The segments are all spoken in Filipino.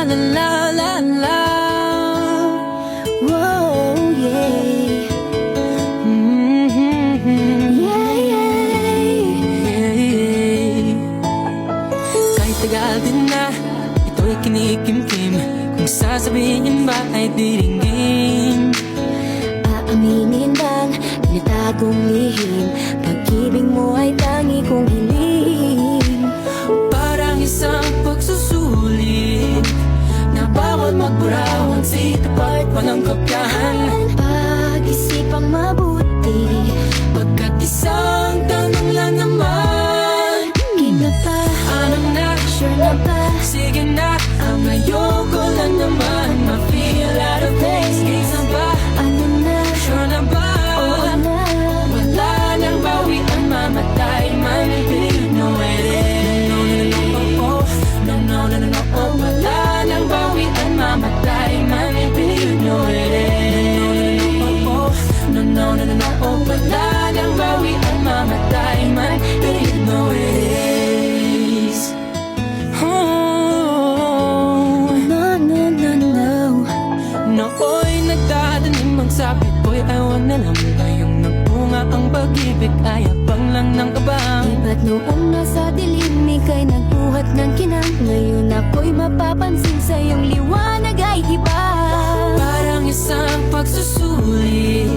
la la la la. Whoa, yeah. Yeah, yeah. Kahit tagal din na ito'y kinikimkim, kung sasabihin ba ay diringgin. Aaminin bang tinatagong lihim, pag-ibig mo ay tangi kong hiling. Parang isang pagsusulit na bawal magburawan, sitapat pa ng kapyahan. Pag-isipang mabuti, Pagkat isang tanong lang naman, Kina pa, ano na, sure na ba? sige na, ang ayoko lang naman ma-feel out of place. Kaysa ba, Ano na, sure na ba? oo na. Wala nang bawian, mamatay man, you know it is. No, no, no, no, oh, no, no, no, no, no, oh. Wala nang bawian, mamatay man, you know it is. No, no, no, no, no, oh. Wala nang bawian, mamatay man, you know it is. Oh, No, no, no, no. nooy nagdadanim ang sabit ko'y ewan na lang. Ngayong nagbunga ang pag-ibig ay abang lang ng abang. Ba't noong nasa dilim, ika'y nagbuhat ng kinang? Ngayon ako'y mapapansin sa iyong liwanag ay iba. Parang isang pagsusulit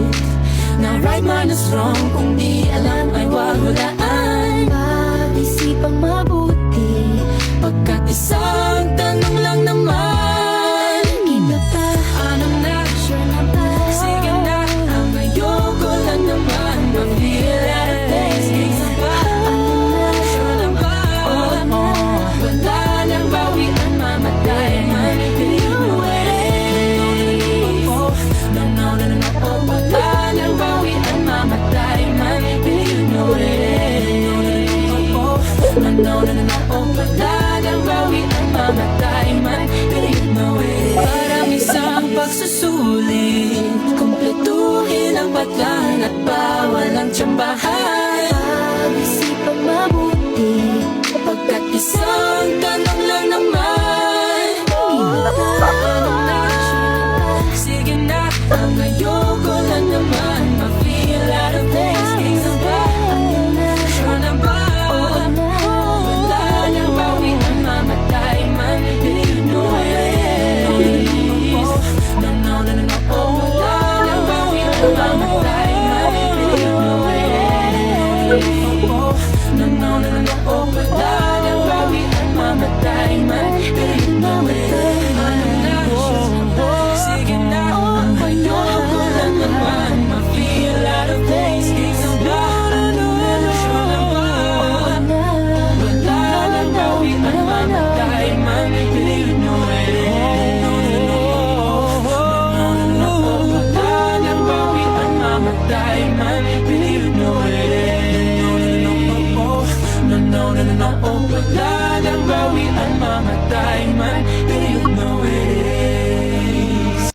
na right man is wrong, kung di alam ay wag hulaan. Pag-isipang mabuti, Pagkat isang tanong lang naman, Kina pa, ano na, sure na ba? sige na, ang ayoko lang naman ma-feel out of place. Kaysa ba, sure na ba? Wala nang bawian, mamatay man, you know it is. No, no, no, no, no, oh. Wala nang bawian, mamatay man, you know it is. No, no, no, no, no, oh. Wala nang bawian, mamatay man, you know it is. Parang isang pagsusulit, kumpletuhin ang batlan at bawal ang tsambahan. Pag-isipang mabuti, Pagkat isang tanong lang naman, Kina pa, ano na, sige na, ang ayoko lang naman ma-feel out of place. Kaysa ba, ano na, sure na ba? oo na. Wala nang bawian, mamatay man, you know it is. No, no, no, no, no, oh. Wala nang bawian, mamatay man, you know it is. No, no, no, no, no, oh. Wala nang bawian, mamatay man, you know it is. Ano na, sige na, ang ayoko lang naman ma-feel out of place. Kaysa ba, sure na ba? Wala nang bawian, mamatay man, you know it is. Wala nang bawian, mamatay man, you know it is. No, no, no, no, no, oh. Wala nang bawian, mamatay man, you know it is.